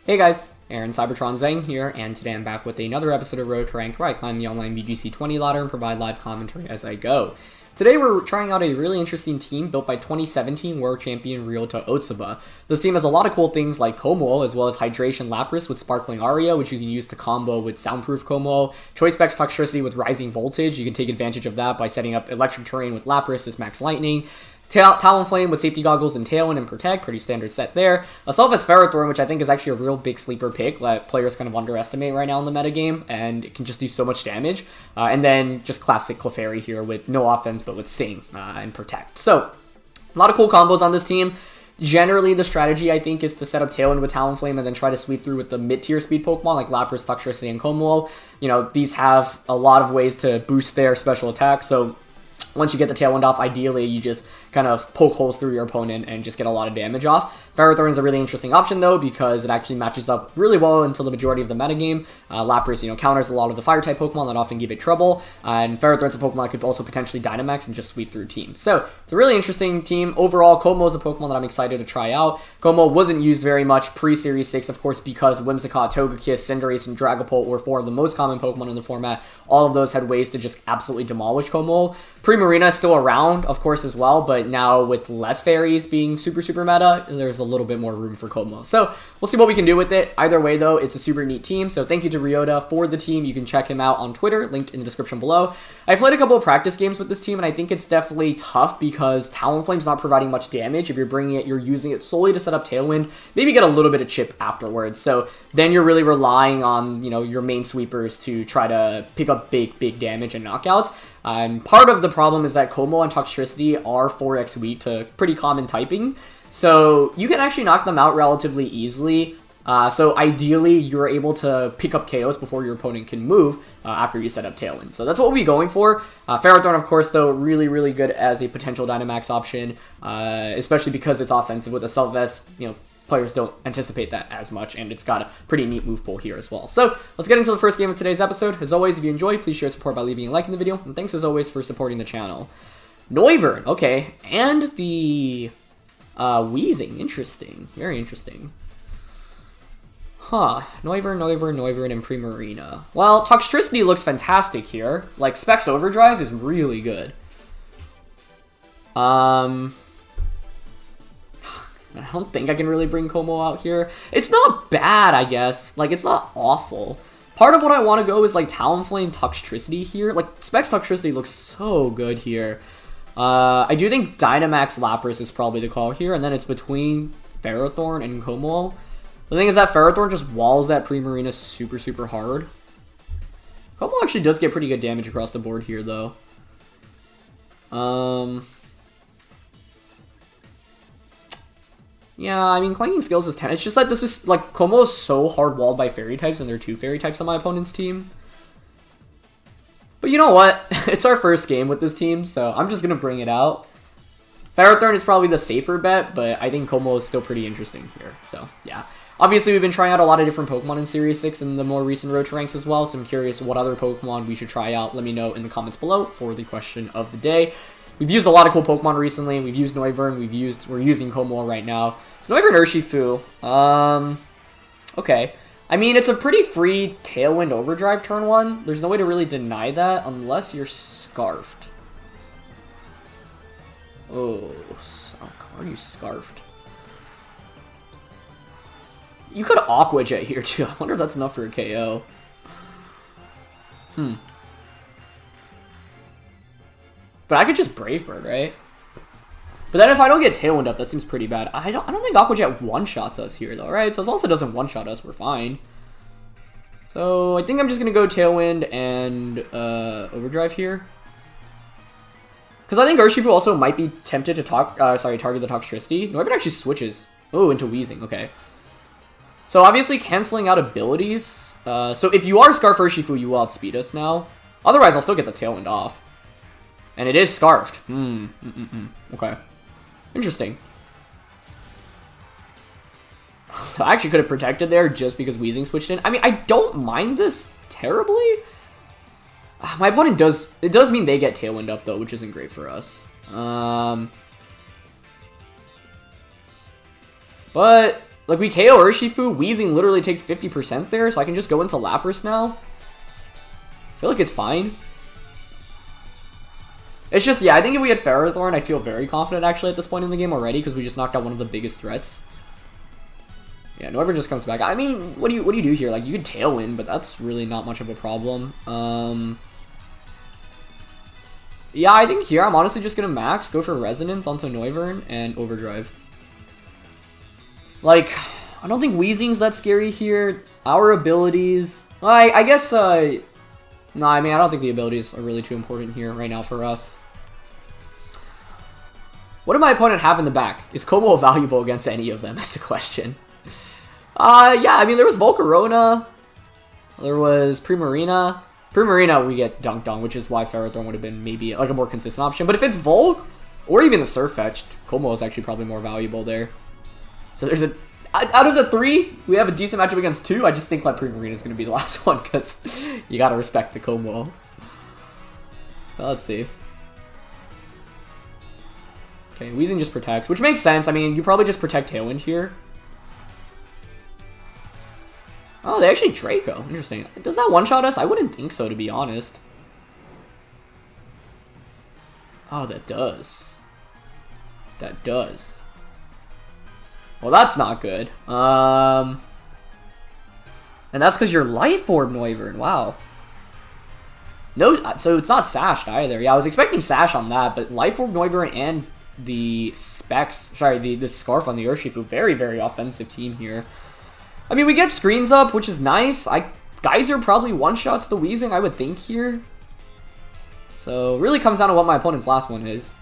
Hey guys, Aaron Cybertron Zhang here, and today I'm back with another episode of Road to Rank where I climb the online VGC 20 ladder and provide live commentary as I go. Today we're trying out a really interesting team built by 2017 World Champion Ryota Otsuba. This team has a lot of cool things like Kommo-O, as well as Hydreigon Lapras with Sparkling Aria, which you can use to combo with Soundproof Kommo-O. Specs Toxtricity with Rising Voltage, you can take advantage of that by setting up Electric Terrain with Lapras as Max Lightning. Talonflame with Safety Goggles and Tailwind and Protect, pretty standard set there. A AV Ferrothorn, which I think is actually a real big sleeper pick that players kind of underestimate right now in the metagame, and it can just do so much damage. And then just classic Clefairy here with no offense, but with Sing and Protect. So, a lot of cool combos on this team. Generally, the strategy, I think, is to set up Tailwind with Talonflame and then try to sweep through with the mid-tier speed Pokemon like Lapras, Toxtricity, and Kommo-O. You know, these have a lot of ways to boost their special attack, so once you get the Tailwind off, ideally you just kind of poke holes through your opponent and just get a lot of damage off. Ferrothorn is a really interesting option though, because it actually matches up really well until the majority of the metagame. Lapras, counters a lot of the Fire-type Pokemon that often give it trouble, and Ferrothorn's a Pokemon that could also potentially Dynamax and just sweep through teams. So, it's a really interesting team. Overall, Kommo is a Pokemon that I'm excited to try out. Kommo wasn't used very much pre-Series 6, of course, because Whimsicott, Togekiss, Cinderace, and Dragapult were four of the most common Pokemon in the format. All of those had ways to just absolutely demolish Kommo. Primarina is still around, of course, as well, but now with less fairies being super meta, there's a little bit more room for Kommo. So, we'll see what we can do with it. Either way, though, it's a super neat team, so thank you to Ryota for the team. You can check him out on Twitter, linked in the description below. I played a couple of practice games with this team, and I think it's definitely tough because Talonflame's not providing much damage. If you're bringing it, you're using it solely to set up Tailwind, maybe get a little bit of chip afterwards. So, then you're really relying on, your main sweepers to try to pick up big damage and knockouts. Part of the problem is that Kommo and Toxtricity are 4x weak to pretty common typing, so you can actually knock them out relatively easily. So ideally, you're able to pick up KOs before your opponent can move after you set up Tailwind. So that's what we'll be going for. Ferrothorn, of course, though, really good as a potential Dynamax option, especially because it's offensive with a Self-Vest. Players don't anticipate that as much, and it's got a pretty neat move pool here as well. So, let's get into the first game of today's episode. As always, if you enjoy, please share support by leaving a like in the video, and thanks as always for supporting the channel. Noivern, okay, and the Weezing, interesting, very interesting. Huh, Noivern, and Primarina. Well, Toxtricity looks fantastic here. Like, Specs Overdrive is really good. I don't think I can really bring Kommo out here. It's not bad, I guess. Like, it's not awful. Part of what I want to go is, like, Talonflame Toxtricity here. Like, Specs Toxtricity looks so good here. I do think Dynamax Lapras is probably the call here, and then it's between Ferrothorn and Kommo-O. The thing is that Ferrothorn just walls that Primarina super hard. Kommo-O actually does get pretty good damage across the board here, though. Yeah, I mean, Clanking Skills is 10. It's just like this is, like, Kommo is so hard walled by fairy types, and there are 2 fairy types on my opponent's team. But you know what? It's our first game with this team, so I'm just going to bring it out. Ferrothorn is probably the safer bet, but I think Kommo is still pretty interesting here. So, yeah. Obviously, we've been trying out a lot of different Pokemon in Series 6 and the more recent Road to Ranks as well, so I'm curious what other Pokemon we should try out. Let me know in the comments below for the question of the day. We've used a lot of cool Pokemon recently. We've used Noivern. We're using Kommo-O right now. So Noivern Urshifu. Okay. I mean, it's a pretty free Tailwind Overdrive turn 1. There's no way to really deny that unless you're Scarfed. Oh, how are you Scarfed? You could Aqua Jet here too. I wonder if that's enough for a KO. But I could just Brave Bird, right? But then if I don't get Tailwind up, that seems pretty bad. I don't think Aqua Jet one-shots us here, though, right? So as long as it doesn't one-shot us, we're fine. So I think I'm just going to go Tailwind and Overdrive here. Because I think Urshifu also might be tempted to target the Toxtricity. Noivern actually switches. Oh, into Weezing, okay. So obviously canceling out abilities. So if you are Scarf Urshifu, you will outspeed us now. Otherwise, I'll still get the Tailwind off. And it is Scarfed. Okay. Interesting. So I actually could have protected there just because Weezing switched in. I mean, I don't mind this terribly. My opponent does... It does mean they get Tailwind up, though, which isn't great for us. But Like, we KO Urshifu, Weezing literally takes 50% there, so I can just go into Lapras now. I feel like it's fine. It's just, yeah, I think if we had Ferrothorn, I'd feel very confident actually at this point in the game already, because we just knocked out one of the biggest threats. Yeah, Noivern just comes back. I mean, what do you do here? Like, you could Tailwind, but that's really not much of a problem. Yeah, I think here I'm honestly just gonna max, go for Resonance onto Noivern, and Overdrive. Like, I don't think Weezing's that scary here. Our abilities... Well, I guess, no, I mean, I don't think the abilities are really too important here right now for us. What did my opponent have in the back? Is Kommo-O valuable against any of them? That's the question. Yeah, I mean, there was Volcarona. There was Primarina. Primarina, we get dunked on, which is why Ferrothorn would have been maybe like a more consistent option. But if it's Volc, or even the Sirfetch'd, Kommo-O is actually probably more valuable there. So there's a... Out of the 3, we have a decent matchup against 2. I just think like Primarina is going to be the last one, because you got to respect the Kommo-O. Let's see. Okay, Weezing just protects, which makes sense. I mean, you probably just protect Tailwind here. Oh, they actually Draco. Interesting. Does that one-shot us? I wouldn't think so, to be honest. Oh, that does. That does. Well, that's not good. And that's because you're Life Orb Noivern. Wow. No, so it's not Sashed either. Yeah, I was expecting Sash on that, but Life Orb Noivern and the Specs, sorry, the Scarf on the Urshifu, very, very offensive team here. I mean, we get screens up, which is nice. Geyser probably one-shots the Weezing, I would think, here. So, it really comes down to what my opponent's last one is.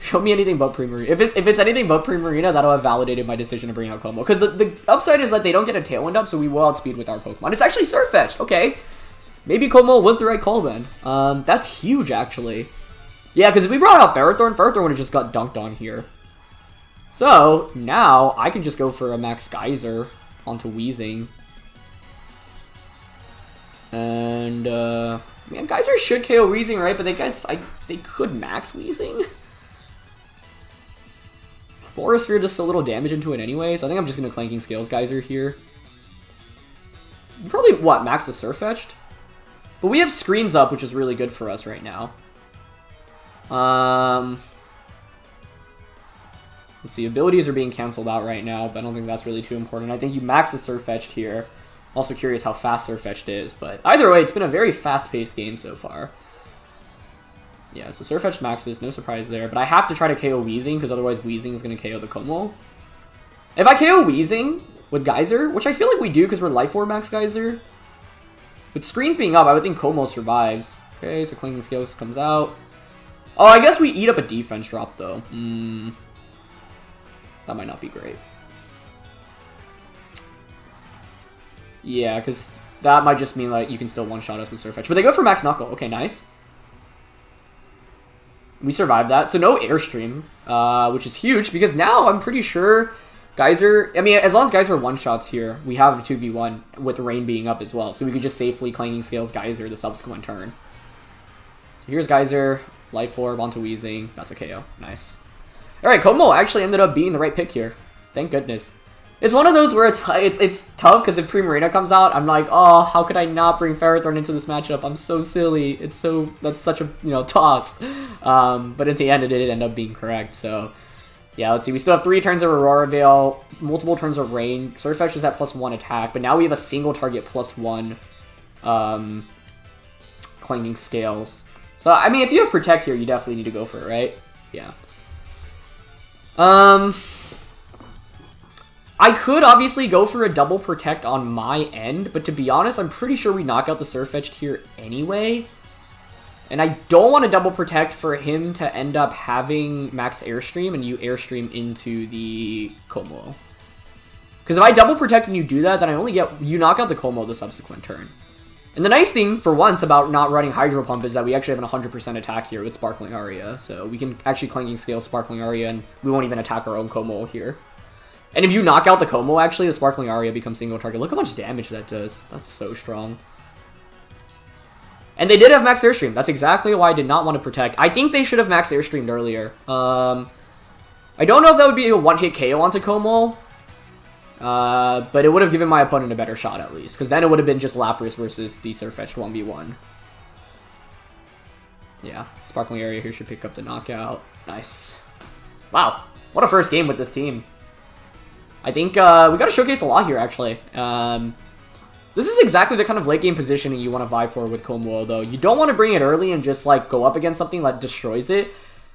Show me anything but Primarina. If it's anything but Primarina, that'll have validated my decision to bring out Kommo-O. Because the upside is that they don't get a Tailwind up, so we will outspeed with our Pokemon. It's actually Sirfetch'd. Okay. Maybe Kommo-O was the right call then. That's huge, actually. Yeah, because if we brought out Ferrothorn, Ferrothorn would have just got dunked on here. So, now, I can just go for a Max Geyser onto Weezing. And, man, Geyser should KO Weezing, right? But they could Max Weezing. Borosphere does a little damage into it anyway, so I think I'm just going to Clanking Scales Geyser here. Probably, what, max the Sirfetch'd? But we have screens up, which is really good for us right now. Let's see, abilities are being canceled out right now, but I don't think that's really too important. I think you max the Sirfetch'd here. Also curious how fast Sirfetch'd is, but either way, it's been a very fast-paced game so far. Yeah, so Sirfetch'd maxes, no surprise there, but I have to try to KO Weezing, because otherwise Weezing is going to KO the Kommo-O. If I KO Weezing with Geyser, which I feel like we do because we're Life Orb Max Geyser, with screens being up, I would think Kommo-O survives. Okay, so Clanking Scales comes out. Oh, I guess we eat up a defense drop, though. That might not be great. Yeah, because that might just mean like you can still one-shot us with Sirfetch'd. But they go for Max Knuckle. Okay, nice. We survived that. So no Airstream, which is huge because now I'm pretty sure Geyser... I mean, as long as Geyser one-shots here, we have a 2v1 with the rain being up as well. So we could just safely Clanging Scales Geyser the subsequent turn. So here's Geyser, Life Orb onto Weezing. That's a KO. Nice. Alright, Kommo-O actually ended up being the right pick here. Thank goodness. It's one of those where it's tough because if Primarina comes out, I'm like, oh, how could I not bring Ferrothorn into this matchup? I'm so silly. That's such a, toss. But at the end, it did end up being correct. So, yeah, let's see. We still have 3 turns of Aurora Veil, multiple turns of Rain. Sirfetch'd is at +1 attack, but now we have a single target +1 Clanging Scales. So, I mean, if you have Protect here, you definitely need to go for it, right? Yeah. I could obviously go for a double protect on my end, but to be honest, I'm pretty sure we knock out the Sirfetch'd here anyway. And I don't want to double protect for him to end up having max Airstream and you Airstream into the Kommo-O. Because if I double protect and you do that, then I only get... You knock out the Kommo-O the subsequent turn. And the nice thing, for once, about not running Hydro Pump is that we actually have an 100% attack here with Sparkling Aria. So we can actually Clanking Scale Sparkling Aria and we won't even attack our own Kommo-O here. And if you knock out the Kommo-O, actually, the Sparkling Aria becomes single target. Look how much damage that does. That's so strong. And they did have max Airstream. That's exactly why I did not want to protect. I think they should have max Airstreamed earlier. I I don't know if that would be a one-hit KO onto Kommo-O. But it would have given my opponent a better shot at least. Because then it would have been just Lapras versus the Sirfetch'd 1v1. Yeah, Sparkling Area here should pick up the knockout. Nice. Wow, what a first game with this team. I think we got to showcase a lot here, actually. This is exactly the kind of late game positioning you want to vie for with Kommo-O, though. You don't want to bring it early and just like go up against something that destroys it.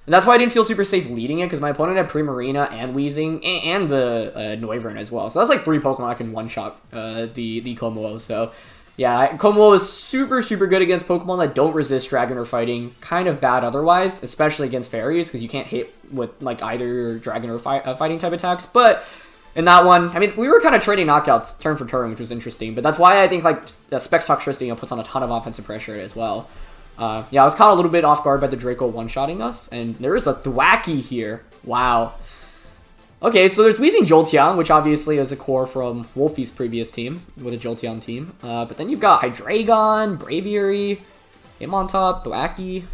And that's why I didn't feel super safe leading it, because my opponent had Primarina and Weezing and the Noivern as well. So that's like 3 Pokemon I can one-shot the Kommo-O. So yeah, Kommo-O is super, super good against Pokemon that don't resist Dragon or Fighting. Kind of bad otherwise, especially against Fairies, because you can't hit with like either Dragon or Fighting type attacks. But in that one, I mean, we were kind of trading knockouts turn for turn, which was interesting. But that's why I think like Specs Toxtricity puts on a ton of offensive pressure as well. Yeah, I was caught a little bit off guard by the Draco one-shotting us, and there is a Thwackey here. Wow. Okay, so there's Weezing Jolteon, which obviously is a core from Wolfie's previous team, with a Jolteon team. But then you've got Hydreigon, Braviary, Hitmontop, Thwackey.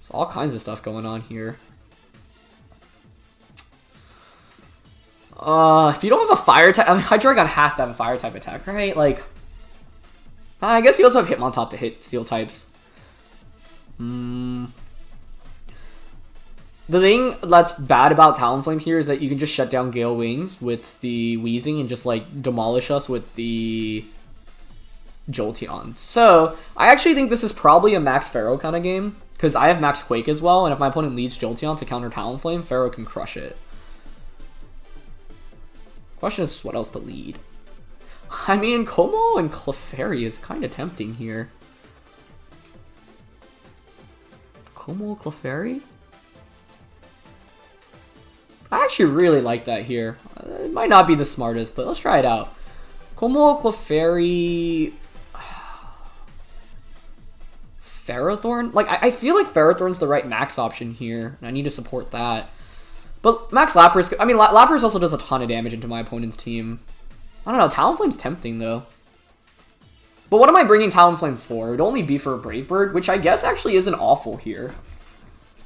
There's all kinds of stuff going on here. If you don't have a fire type, I mean, Hydreigon has to have a fire type attack, right? Like, I guess you also have Hitmontop to hit steel types. The thing that's bad about Talonflame here is that you can just shut down Gale Wings with the Weezing and just like demolish us with the Jolteon. So I actually think this is probably a Max Pharaoh kind of game, because I have Max Quake as well, and if my opponent leads Jolteon to counter Talonflame, Pharaoh can crush it. Question is what else to lead. I mean, Kommo-O and Clefairy is kind of tempting here. Kommo-O, Clefairy? I actually really like that here. It might not be the smartest, but let's try it out. Kommo-O, Clefairy... Ferrothorn? Like, I feel like Ferrothorn's the right max option here, and I need to support that. But Max Lapras... I mean, Lapras also does a ton of damage into my opponent's team. I don't know, Talonflame's tempting, though. But what am I bringing Talonflame for? It would only be for a Brave Bird, which I guess actually isn't awful here.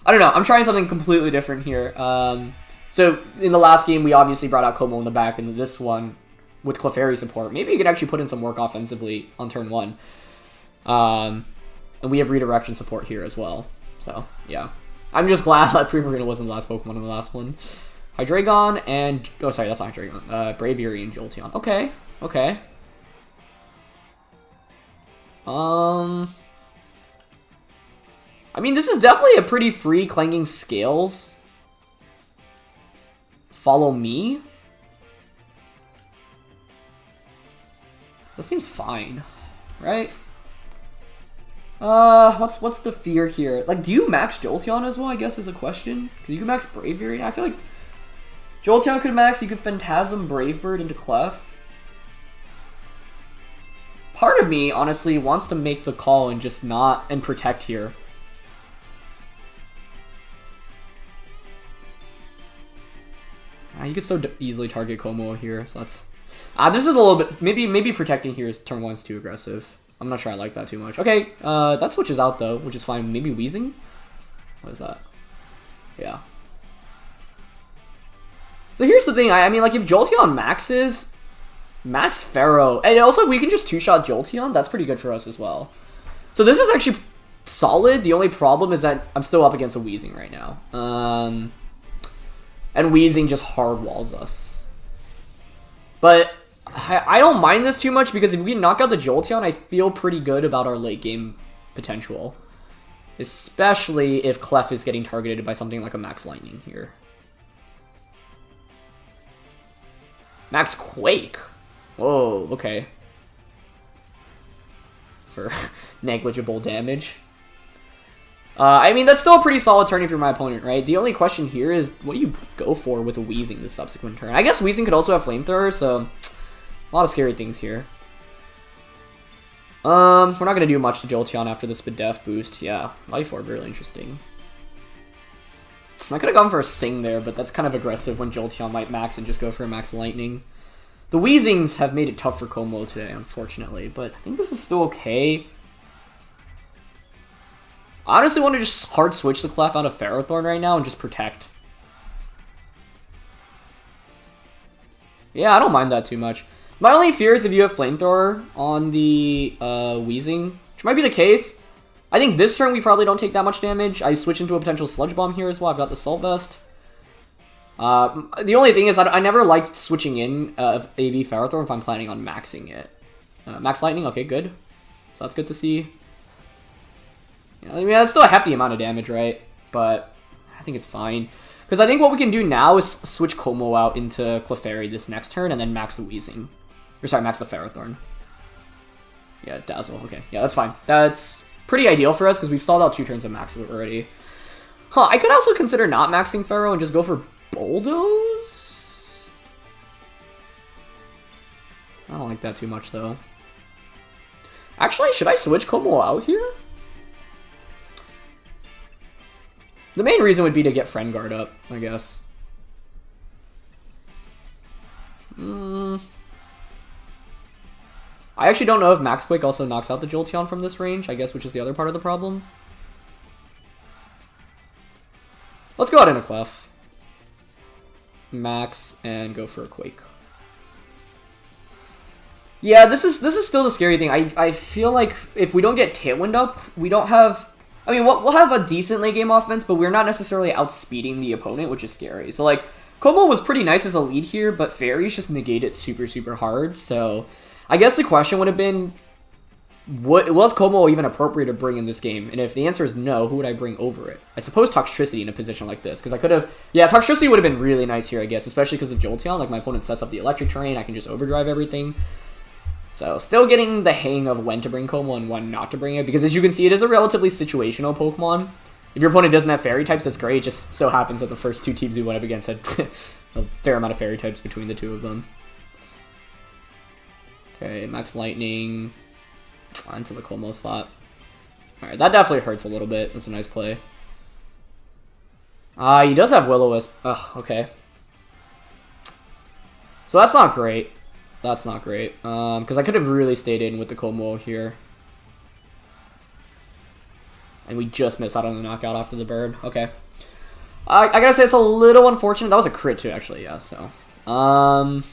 I don't know, I'm trying something completely different here. So, in the last game, we obviously brought out Kommo-O in the back, and this one, with Clefairy support, maybe you could actually put in some work offensively on turn 1. And we have redirection support here as well. So, yeah. I'm just glad that Primarina wasn't the last Pokemon in the last one. Hydreigon and... Oh, sorry, that's not Hydreigon. Braviary and Jolteon. Okay, okay. I mean, this is definitely a pretty free Clanging Scales. Follow me? That seems fine, right? What's the fear here? Like, do you max Jolteon as well, I guess, is a question? Because you can max Braviary. I feel like Jolteon could max, you could Phantasm Brave Bird into Clef. Part of me, honestly, wants to make the call and just not, and protect here. You could so easily target Kommo-O here, so that's... this is a little bit... Maybe protecting here is turn 1 is too aggressive. I'm not sure I like that too much. Okay, that switches out, though, which is fine. Maybe Weezing? What is that? Yeah. So here's the thing. I mean, like, if Jolteon maxes... Max Pharaoh. And also, if we can just two-shot Jolteon, that's pretty good for us as well. So this is actually solid. The only problem is that I'm still up against a Weezing right now. And Weezing just hard walls us. But I don't mind this too much, because if we knock out the Jolteon, I feel pretty good about our late game potential. Especially if Clef is getting targeted by something like a Max Lightning here. Max Quake. Whoa, okay. For negligible damage. I mean, that's still a pretty solid turn if you're my opponent, right? The only question here is, what do you go for with a Weezing the subsequent turn? I guess Weezing could also have Flamethrower, so... A lot of scary things here. We're not going to do much to Jolteon after the Spadef boost. Yeah, Life Orb, really interesting. I could have gone for a Sing there, but that's kind of aggressive when Jolteon might max and just go for a Max Lightning. The Weezings have made it tough for Kommo-O today, unfortunately, but I think this is still okay. I honestly want to just hard switch the Clef out of Ferrothorn right now and just protect. Yeah, I don't mind that too much. My only fear is if you have Flamethrower on the Weezing, which might be the case. I think this turn we probably don't take that much damage. I switch into a potential Sludge Bomb here as well. I've got the Salt Vest. The only thing is I never liked switching in AV Ferrothorn if I'm planning on maxing it. Max Lightning, okay, good. So that's good to see. Yeah, I mean, that's still a hefty amount of damage, right? But I think it's fine. Because I think what we can do now is switch Kommo out into Clefairy this next turn and then max the Weezing. Or sorry, max the Ferrothorn. Yeah, Dazzle, okay. Yeah, that's fine. That's pretty ideal for us because we've stalled out 2 turns of max already. Huh, I could also consider not maxing Pharaoh and just go for Bulldoze? I don't like that too much, though. Actually, should I switch Kommo out here? The main reason would be to get Friend Guard up, I guess. I actually don't know if Max Quake also knocks out the Jolteon from this range, I guess, which is the other part of the problem. Let's go out in a Clef. Max, and go for a Quake. Yeah, this is still the scary thing. I feel like if we don't get Tailwind up, we don't have... I mean, we'll have a decent late game offense, but we're not necessarily outspeeding the opponent, which is scary. So, like, Kommo was pretty nice as a lead here, but Fairies just negate it super, super hard. So, I guess the question would have been, was Kommo even appropriate to bring in this game? And if the answer is no, who would I bring over it? I suppose Toxtricity in a position like this, because I could have... Yeah, Toxtricity would have been really nice here, I guess, especially because of Jolteon. Like, my opponent sets up the electric terrain, I can just overdrive everything. So, still getting the hang of when to bring Kommo and when not to bring it, because as you can see, it is a relatively situational Pokemon. If your opponent doesn't have Fairy types, that's great. It just so happens that the first 2 teams we went up against had a fair amount of Fairy types between the 2 of them. Okay, Max Lightning onto the Kommo slot. Alright, that definitely hurts a little bit. That's a nice play. He does have Will-O-Wisp. Ugh, okay. So that's not great. That's not great, because I could have really stayed in with the Kommo here. And we just missed out on the knockout after the bird. Okay. I gotta say, it's a little unfortunate. That was a crit too, actually, yeah, so. Man,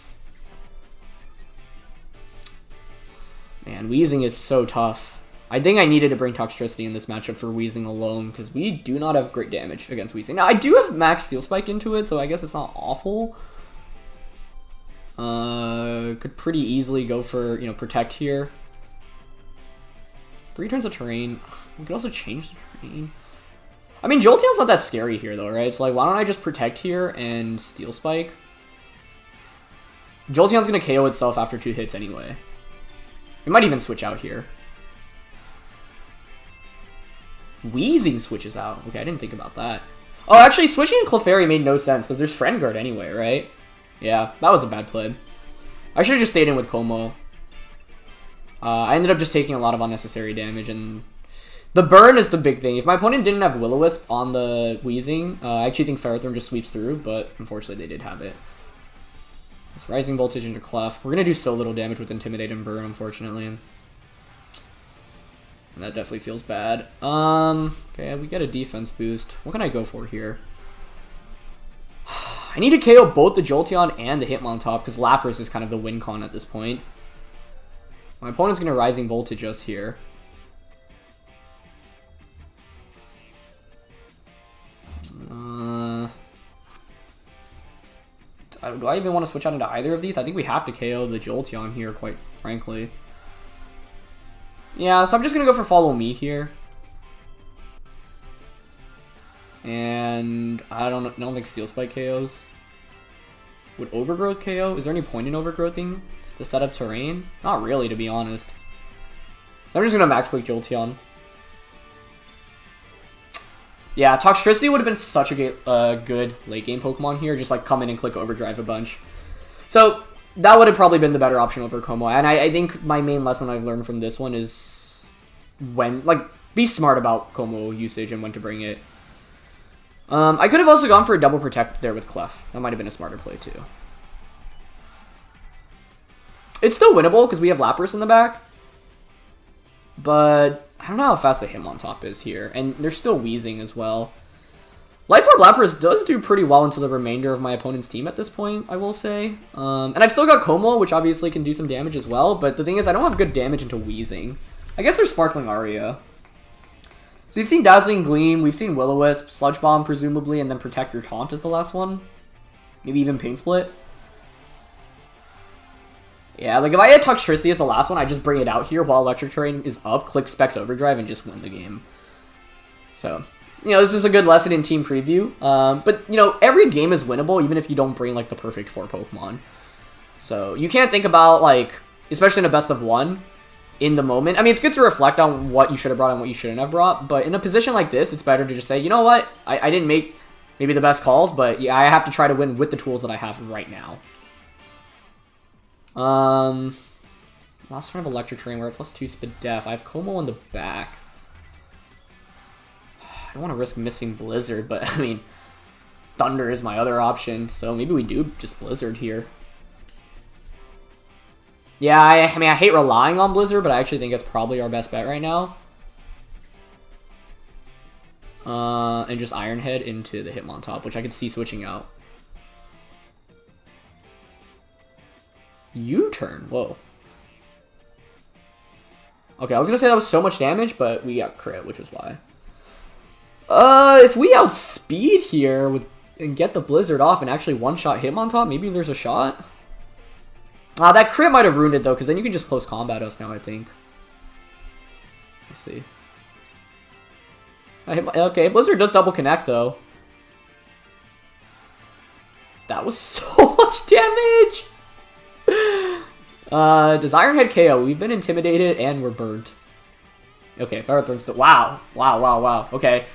Weezing is so tough. I think I needed to bring Toxtricity in this matchup for Weezing alone, because we do not have great damage against Weezing. Now, I do have Max Steel Spike into it, so I guess it's not awful. Could pretty easily go for, you know, Protect here. 3 turns of terrain. We could also change the terrain. I mean, Jolteon's not that scary here, though, right? So, like, why don't I just Protect here and Steel Spike? Jolteon's gonna KO itself after 2 hits anyway. We might even switch out here. Weezing switches out. Okay, I didn't think about that. Oh, actually, switching in Clefairy made no sense, because there's Friend Guard anyway, right? Yeah, that was a bad play. I should have just stayed in with Kommo. I ended up just taking a lot of unnecessary damage, and the burn is the big thing. If my opponent didn't have Will-O-Wisp on the Weezing, I actually think Ferrothorn just sweeps through, but unfortunately they did have it. It's Rising Voltage into Clef. We're going to do so little damage with Intimidate and Burn, unfortunately. And that definitely feels bad. Okay, we get a defense boost. What can I go for here? I need to KO both the Jolteon and the Hitmontop, because Lapras is kind of the win con at this point. My opponent's going to Rising Voltage us here. Do I even want to switch out into either of these? I think we have to KO the Jolteon here, quite frankly. Yeah, so I'm just going to go for Follow Me here. And I don't think Steel Spike KOs. Would Overgrowth KO? Is there any point in Overgrowthing? Just to set up terrain? Not really, to be honest. So I'm just going to Max Quake Jolteon. Yeah, Toxtricity would have been such a good late game Pokemon here. Just like come in and click Overdrive a bunch. So that would have probably been the better option over Kommo. And I think my main lesson I've learned from this one is be smart about Kommo usage and when to bring it. I could have also gone for a double Protect there with Clef. That might have been a smarter play too. It's still winnable because we have Lapras in the back. But I don't know how fast the Hitmontop is here. And there's still Weezing as well. Life Orb Lapras does do pretty well into the remainder of my opponent's team at this point, I will say. And I've still got Kommo, which obviously can do some damage as well, but the thing is I don't have good damage into Weezing. I guess there's Sparkling Aria. So we've seen Dazzling Gleam, we've seen Will-O-Wisp, Sludge Bomb presumably, and then Protect Your Taunt is the last one. Maybe even Pain Split. Yeah, like if I had Toxtricity as the last one, I just bring it out here while Electric Terrain is up, click Specs Overdrive, and just win the game. So... you know, this is a good lesson in team preview. But, you know, every game is winnable, even if you don't bring, like, the perfect 4 Pokemon. So, you can't think about, like, especially in a best of 1, in the moment. I mean, it's good to reflect on what you should have brought and what you shouldn't have brought. But in a position like this, it's better to just say, you know what? I didn't make maybe the best calls, but yeah, I have to try to win with the tools that I have right now. Last turn of Electric Terrain, we're at +2 Spadef. I have Kommo in the back. I don't want to risk missing Blizzard, but I mean, Thunder is my other option, so maybe we do just Blizzard here. Yeah, I mean, I hate relying on Blizzard, but I actually think it's probably our best bet right now. And just Iron Head into the Hitmontop, which I could see switching out. U-turn, whoa. Okay, I was gonna say that was so much damage, but we got crit, which is why. If we outspeed here and get the Blizzard off and actually one-shot Hitmontop, maybe there's a shot. That crit might have ruined it, though, because then you can just close combat us now, I think. Let's see. Okay, Blizzard does double connect, though. That was so much damage! Does Iron Head KO? We've been intimidated and we're burnt. Okay, Ferrothorn's still... Wow. Wow. Okay.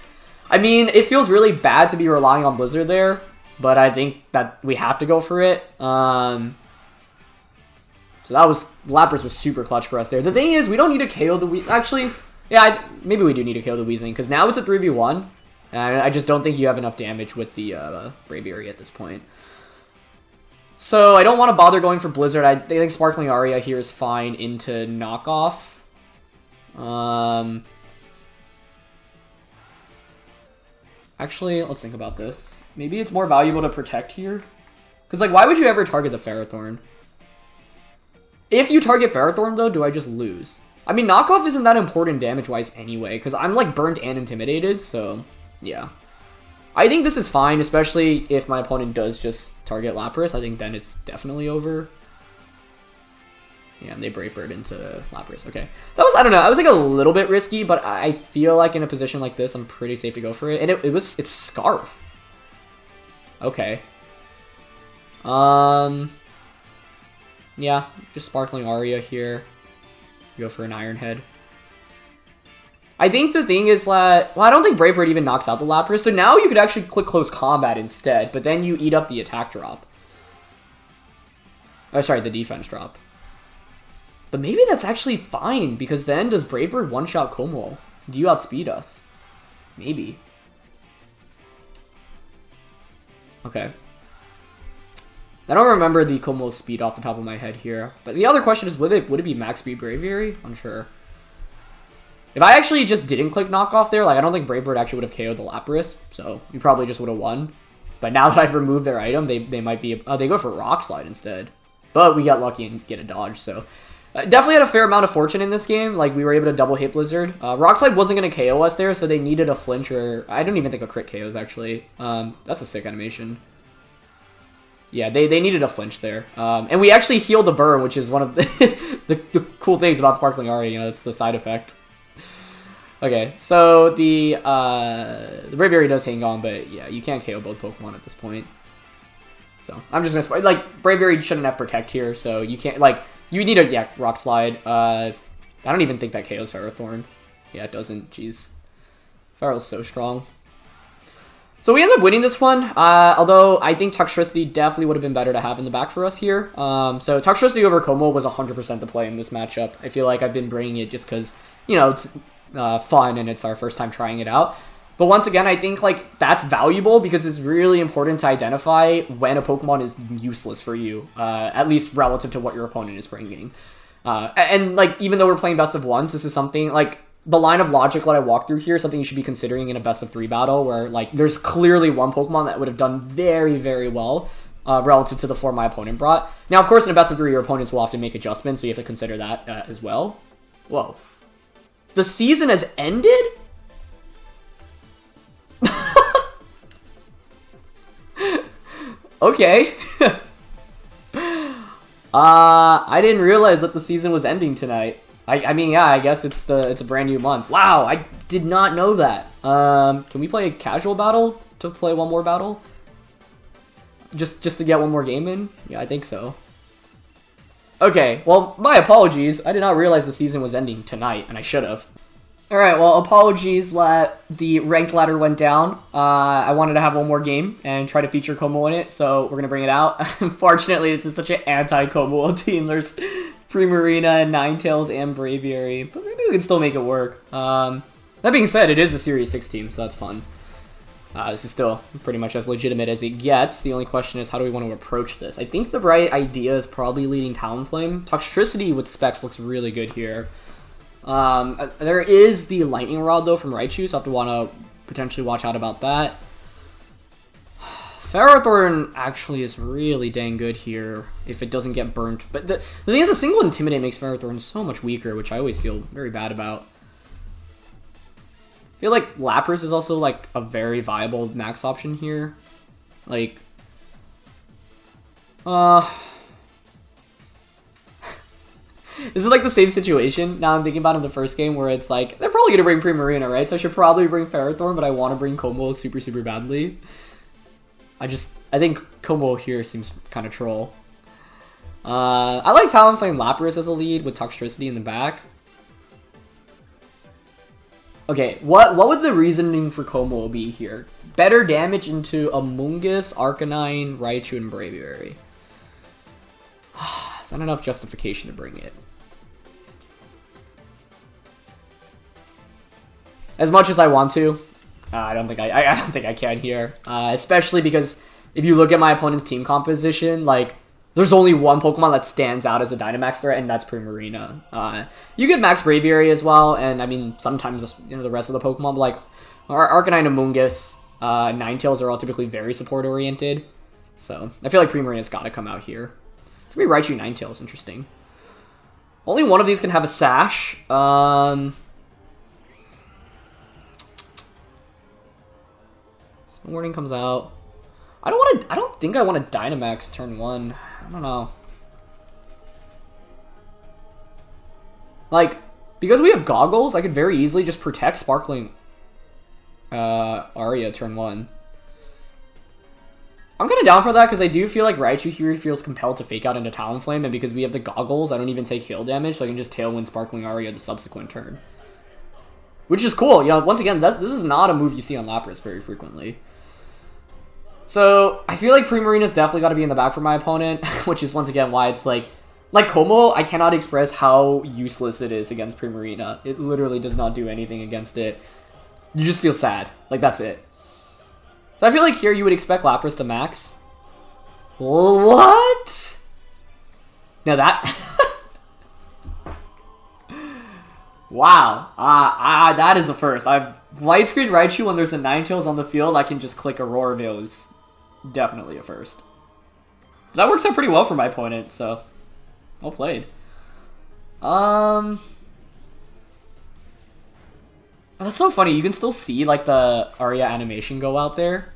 I mean, it feels really bad to be relying on Blizzard there, but I think that we have to go for it. So that was... Lapras was super clutch for us there. The thing is, we don't need to KO the Weezing. Actually, yeah, maybe we do need to KO the Weezing, because now it's a 3v1, and I just don't think you have enough damage with the Braviary at this point. So I don't want to bother going for Blizzard. I think Sparkling Aria here is fine into knockoff. Actually, let's think about this. Maybe it's more valuable to protect here. Because, like, why would you ever target the Ferrothorn? If you target Ferrothorn, though, do I just lose? I mean, knockoff isn't that important damage-wise anyway, because I'm, like, burnt and intimidated, so, yeah. I think this is fine, especially if my opponent does just target Lapras. I think then it's definitely over. Yeah, and they Brave Bird into Lapras. Okay. That was, I don't know, I was like a little bit risky, but I feel like in a position like this, I'm pretty safe to go for it. And it's Scarf. Okay. Yeah, just Sparkling Aria here. Go for an Iron Head. I think the thing is that, well, I don't think Brave Bird even knocks out the Lapras, so now you could actually click Close Combat instead, but then you eat up the attack drop. Oh, sorry, the defense drop. But maybe that's actually fine, because then does Brave Bird one-shot Kommo-O? Do you outspeed us? Maybe. Okay. I don't remember the Kommo-O speed off the top of my head here. But the other question is, would it be max speed Braviary? Unsure. If I actually just didn't click knockoff there, like I don't think Brave Bird actually would have KO'd the Lapras, so we probably just would have won. But now that I've removed their item, they might be... Oh, they go for Rock Slide instead. But we got lucky and get a dodge, so... definitely had a fair amount of fortune in this game. Like, we were able to double hit Blizzard. Rock Slide wasn't going to KO us there, so they needed a flinch or... I don't even think a crit KOs, actually. That's a sick animation. Yeah, they needed a flinch there. And we actually healed the burn, which is one of the cool things about Sparkling Aria. You know, it's the side effect. Okay, so the Braviary does hang on, but yeah, you can't KO both Pokemon at this point. So, I'm just going to... Like, Braviary shouldn't have Protect here, so you can't... Like, you need a... Yeah, Rock Slide. I don't even think that KOs Ferrothorn. Yeah, it doesn't. Jeez. Ferro's so strong. So we end up winning this one, although I think Toxtricity definitely would have been better to have in the back for us here. So Toxtricity over Kommo-O was 100% the play in this matchup. I feel like I've been bringing it just because, you know, it's fun and it's our first time trying it out. But once again, I think like that's valuable because it's really important to identify when a Pokemon is useless for you, at least relative to what your opponent is bringing. And like even though we're playing best of ones, this is something like the line of logic that I walked through here is something you should be considering in a best of 3 battle, where like there's clearly one Pokemon that would have done very, very well relative to the form my opponent brought. Now, of course, in a best of 3, your opponents will often make adjustments, so you have to consider that as well. Whoa. The season has ended? Okay. I didn't realize that the season was ending tonight. I mean, yeah, I guess it's a brand new month. Wow, I did not know that. Can we play a casual battle to play one more battle? Just to get one more game in? Yeah, I think so. Okay, well, my apologies. I did not realize the season was ending tonight, and I should have. Alright, well, apologies that the ranked ladder went down. I wanted to have one more game and try to feature Kommo in it, so we're going to bring it out. Unfortunately, this is such an anti-Kommo team. There's Primarina, Ninetales, and Braviary, but maybe we can still make it work. That being said, it is a Series 6 team, so that's fun. This is still pretty much as legitimate as it gets. The only question is, how do we want to approach this? I think the right idea is probably leading Talonflame. Toxtricity with Specs looks really good here. There is the Lightning Rod, though, from Raichu, so I have to want to potentially watch out about that. Ferrothorn actually is really dang good here if it doesn't get burnt. But the thing is, a single Intimidate makes Ferrothorn so much weaker, which I always feel very bad about. I feel like Lapras is also, like, a very viable max option here. Like, this is like the same situation, now I'm thinking about in the first game, where it's like, they're probably going to bring Primarina, right? So I should probably bring Ferrothorn, but I want to bring Kommo super, super badly. I think Kommo here seems kind of troll. I like Talonflame Lapras as a lead with Toxtricity in the back. Okay, what would the reasoning for Kommo be here? Better damage into Amoonguss, Arcanine, Raichu, and Braviary. It's not enough justification to bring it. As much as I want to, I don't think I can here. Especially because if you look at my opponent's team composition, like, there's only one Pokemon that stands out as a Dynamax threat, and that's Primarina. You get Max Braviary as well, and I mean, sometimes, you know, the rest of the Pokemon, but like, Arcanine, Amoonguss, Ninetales are all typically very support-oriented. So, I feel like Primarina's gotta come out here. It's gonna be Raichu Ninetales, interesting. Only one of these can have a Sash. Warning comes out. I don't think I want to Dynamax turn 1. I don't know. Like, because we have Goggles, I could very easily just protect Sparkling Aria turn 1. I'm kind of down for that, because I do feel like Raichu here feels compelled to fake out into Talonflame, and because we have the Goggles, I don't even take hail damage, so I can just Tailwind Sparkling Aria the subsequent turn. Which is cool, you know, once again, this is not a move you see on Lapras very frequently. So, I feel like Primarina's definitely got to be in the back for my opponent, which is once again why it's like Kommo, I cannot express how useless it is against Primarina. It literally does not do anything against it. You just feel sad. Like, that's it. So I feel like here you would expect Lapras to max. What? Now that... Wow. That is a first. I've light screen Raichu when there's a Ninetales on the field. I can just click Aurora Veil is definitely a first. That works out pretty well for my opponent, so well played. That's so funny. You can still see like the Aria animation go out there.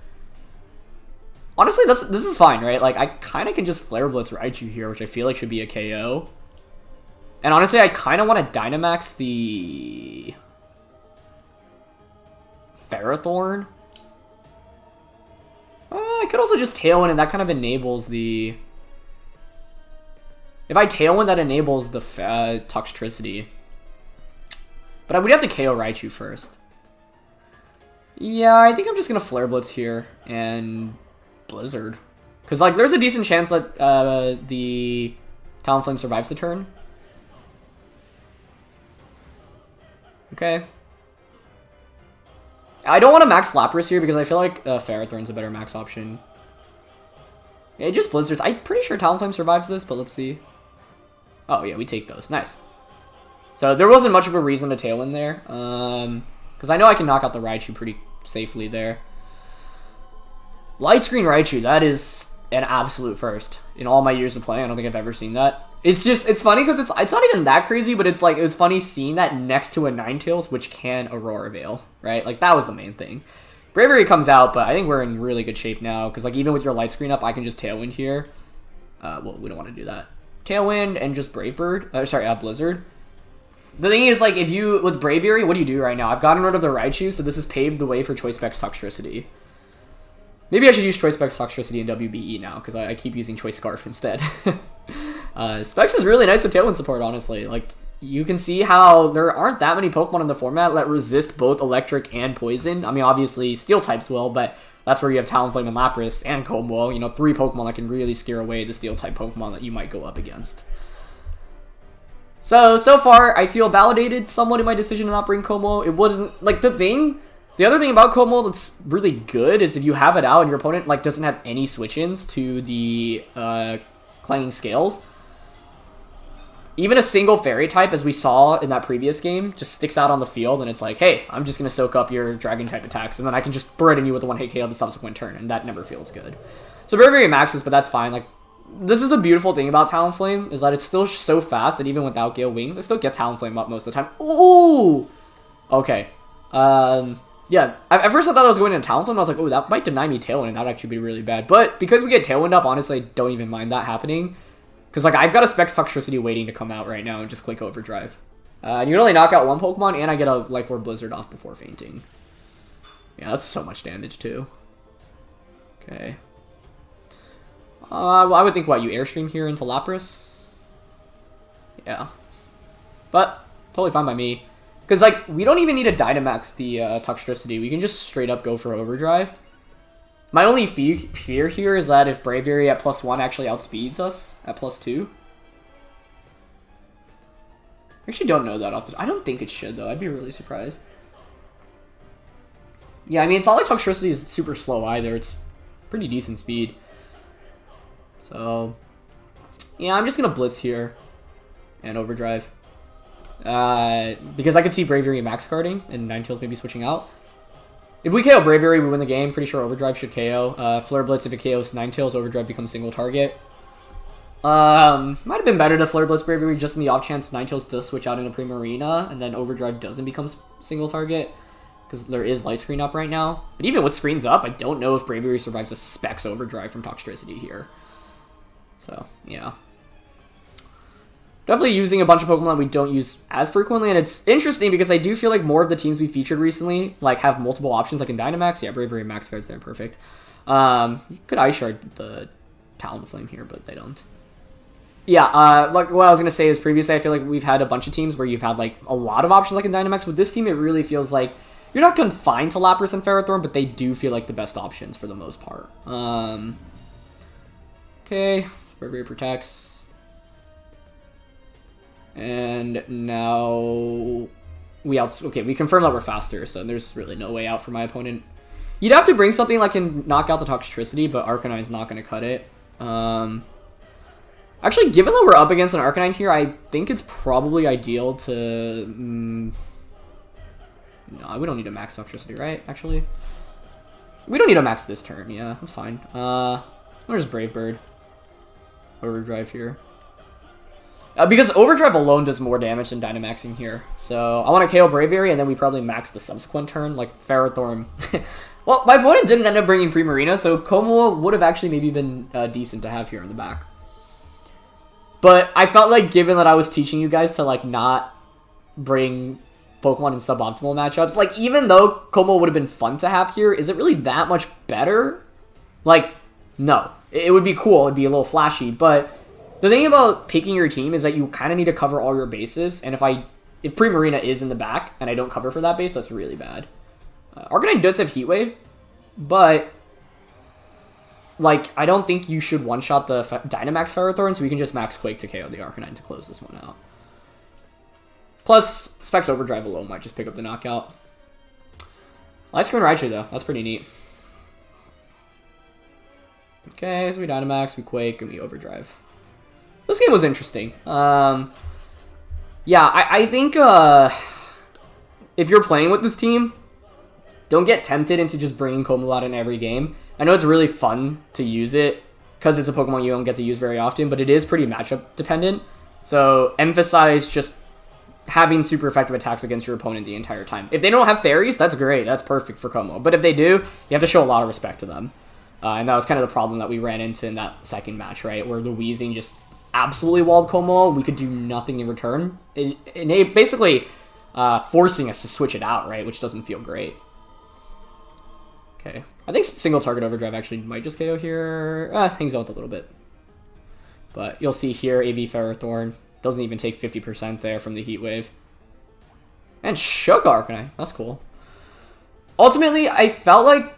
Honestly, this is fine, right? Like I kind of can just Flare Blitz Raichu here, which I feel like should be a KO. And honestly, I kind of want to Dynamax the Ferrothorn. I could also just Tailwind, and that kind of enables the... If I Tailwind, that enables the Toxtricity. But I would have to KO Raichu first. Yeah, I think I'm just going to Flare Blitz here and Blizzard. Because like, there's a decent chance that the Talonflame survives the turn. Okay. I don't want to max Lapras here because I feel like Ferrothorn's a better max option. It just Blizzards. I'm pretty sure Talonflame survives this, but let's see. Oh yeah, we take those. Nice. So there wasn't much of a reason to Tailwind there. Because I know I can knock out the Raichu pretty safely there. Light Screen Raichu, that is an absolute first. In all my years of playing, I don't think I've ever seen that. It's funny because it's not even that crazy, but it's like, it was funny seeing that next to a Ninetales, which can Aurora Veil, right? Like, that was the main thing. Braviary comes out, but I think we're in really good shape now, because like even with your Light Screen up, I can just Tailwind here. Well, we don't want to do that. Tailwind and just Brave Bird. Blizzard. The thing is, like, if you, with Braviary, what do you do right now? I've gotten rid of the Raichu, so this has paved the way for Choice Specs Toxtricity. Maybe I should use Choice Specs Toxtricity in WBE now, because I keep using Choice Scarf instead. Specs is really nice with Tailwind support, honestly. Like, you can see how there aren't that many Pokemon in the format that resist both Electric and Poison. I mean, obviously, Steel types will, but that's where you have Talonflame and Lapras and Kommo-O. You know, 3 Pokemon that can really scare away the Steel type Pokemon that you might go up against. So far, I feel validated somewhat in my decision to not bring Kommo-O. It wasn't, like, the other thing about Kommo-O that's really good is if you have it out and your opponent, like, doesn't have any switch-ins to the Clanging Scales, even a single Fairy type, as we saw in that previous game, just sticks out on the field, and it's like, hey, I'm just going to soak up your Dragon type attacks, and then I can just burden you with a 1-hit KO the subsequent turn, and that never feels good. So Braviary maxes, but that's fine. Like, this is the beautiful thing about Talonflame, is that it's still so fast that even without Gale Wings, I still get Talonflame up most of the time. Ooh! Okay. Yeah, at first I thought I was going into Talonflame, I was like, oh, that might deny me Tailwind, and that would actually be really bad. But because we get Tailwind up, honestly, I don't even mind that happening. Because, like, I've got a Specs Toxtricity waiting to come out right now and just click Overdrive. And you can only knock out 1 Pokemon, and I get a Life Orb Blizzard off before fainting. Yeah, that's so much damage, too. Okay. Well, I would think, what, you Airstream here into Lapras? Yeah. But, totally fine by me. Because, like, we don't even need to Dynamax the Toxtricity. We can just straight up go for Overdrive. My only fear here is that if Braviary at +1 actually outspeeds us at +2. I actually don't know that. I don't think it should, though. I'd be really surprised. Yeah, I mean, it's not like Toxtricity is super slow either. It's pretty decent speed. So, yeah, I'm just going to Blitz here and Overdrive. Because I could see Braviary max carding and Ninetales maybe switching out. If we KO Braviary, we win the game. Pretty sure Overdrive should KO. Flare Blitz, if it KOs Ninetales, Overdrive becomes single target. Might have been better to Flare Blitz Braviary just in the off chance Ninetales does switch out into Primarina, and then Overdrive doesn't become single target, because there is Light Screen up right now. But even with screens up, I don't know if Braviary survives a Specs Overdrive from Toxtricity here. So, yeah. Definitely using a bunch of Pokemon we don't use as frequently, and it's interesting because I do feel like more of the teams we featured recently like have multiple options, like in Dynamax. Yeah, Braviary Max cards there, perfect. You could Ice Shard the Talonflame here, but they don't. Yeah, like what I was gonna say is previously I feel like we've had a bunch of teams where you've had like a lot of options, like in Dynamax. With this team, it really feels like you're not confined to Lapras and Ferrothorn, but they do feel like the best options for the most part. Okay, Braviary protects. And now we confirm that we're faster, so there's really no way out for my opponent. You'd have to bring something like can knock out the Toxtricity, but Arcanine's not going to cut it. Actually, given that we're up against an Arcanine here, I think it's probably ideal to... no, we don't need to max Toxtricity, right? Actually, we don't need to max this turn. Yeah, that's fine. I'm just Brave Bird. Overdrive here. Because Overdrive alone does more damage than Dynamaxing here. So I want to KO Braviary, and then we probably max the subsequent turn, like Ferrothorn. Well, my opponent didn't end up bringing Primarina, so Kommo-O would have actually maybe been decent to have here in the back. But I felt like, given that I was teaching you guys to like not bring Pokemon in suboptimal matchups, like even though Kommo-O would have been fun to have here, is it really that much better? Like, no. It would be cool, it'd be a little flashy, but the thing about picking your team is that you kind of need to cover all your bases, and if Primarina is in the back and I don't cover for that base, that's really bad. Arcanine does have Heat Wave, but like I don't think you should one-shot the Dynamax Ferrothorn, so we can just Max Quake to KO the Arcanine to close this one out. Plus, Specs Overdrive alone might just pick up the knockout. Light Screen Raichu though, that's pretty neat. Okay, so we Dynamax, we Quake, and we Overdrive. This game was interesting. Yeah, I think if you're playing with this team, don't get tempted into just bringing Kommo-O out in every game. I know it's really fun to use it because it's a Pokemon you don't get to use very often, but it is pretty matchup dependent. So emphasize just having super effective attacks against your opponent the entire time. If they don't have fairies, that's great. That's perfect for Kommo-O. But if they do, you have to show a lot of respect to them. And that was kind of the problem that we ran into in that second match, right? Where the Weezing just absolutely walled Kommo-O. We could do nothing in return. It basically forcing us to switch it out, right? Which doesn't feel great. Okay. I think single target overdrive actually might just KO here. Hangs out a little bit. But you'll see here, AV Ferrothorn doesn't even take 50% there from the Heat Wave. And shook Arcanine. That's cool. Ultimately, I felt like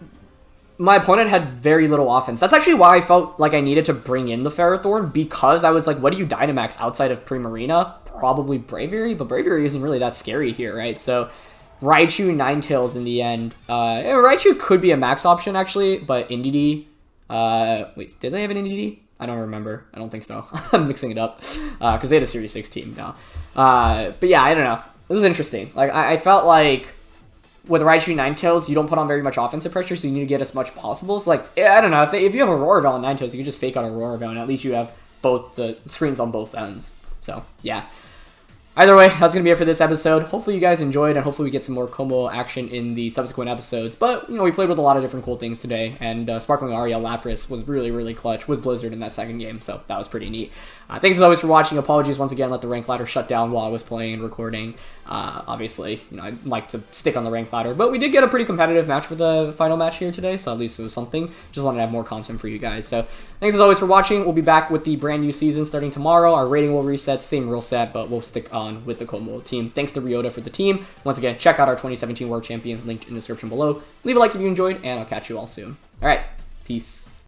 my opponent had very little offense. That's actually why I felt like I needed to bring in the Ferrothorn, because I was like, what do you Dynamax outside of Primarina? Probably Braviary, but Braviary isn't really that scary here, right? So Raichu, Ninetales in the end. Raichu could be a max option, actually, but Indeedee... wait, did they have an Indeedee? I don't remember. I don't think so. I'm mixing it up, because they had a Series 6 team now. But yeah, I don't know. It was interesting. Like, I felt like with Raichu Ninetales, you don't put on very much offensive pressure, so you need to get as much possible. So, like, I don't know. If you have Aurora Veil and Ninetales, you can just fake out Aurora Veil, and at least you have both the screens on both ends. So, yeah. Either way, that's going to be it for this episode. Hopefully you guys enjoyed, and hopefully we get some more Kommo-O action in the subsequent episodes. But, you know, we played with a lot of different cool things today, and Sparkling Aria Lapras was really, really clutch with Blizzard in that second game, so that was pretty neat. Thanks as always for watching. Apologies once again, let the rank ladder shut down while I was playing and recording. Obviously, you know, I'd like to stick on the rank ladder, but we did get a pretty competitive match for the final match here today, so at least it was something. Just wanted to have more content for you guys. So thanks as always for watching. We'll be back with the brand new season starting tomorrow. Our rating will reset, same rule set, but we'll stick on with the Kommo-O team. Thanks to Ryota for the team. Once again, check out our 2017 World Champion, linked in the description below. Leave a like if you enjoyed, and I'll catch you all soon. All right, peace.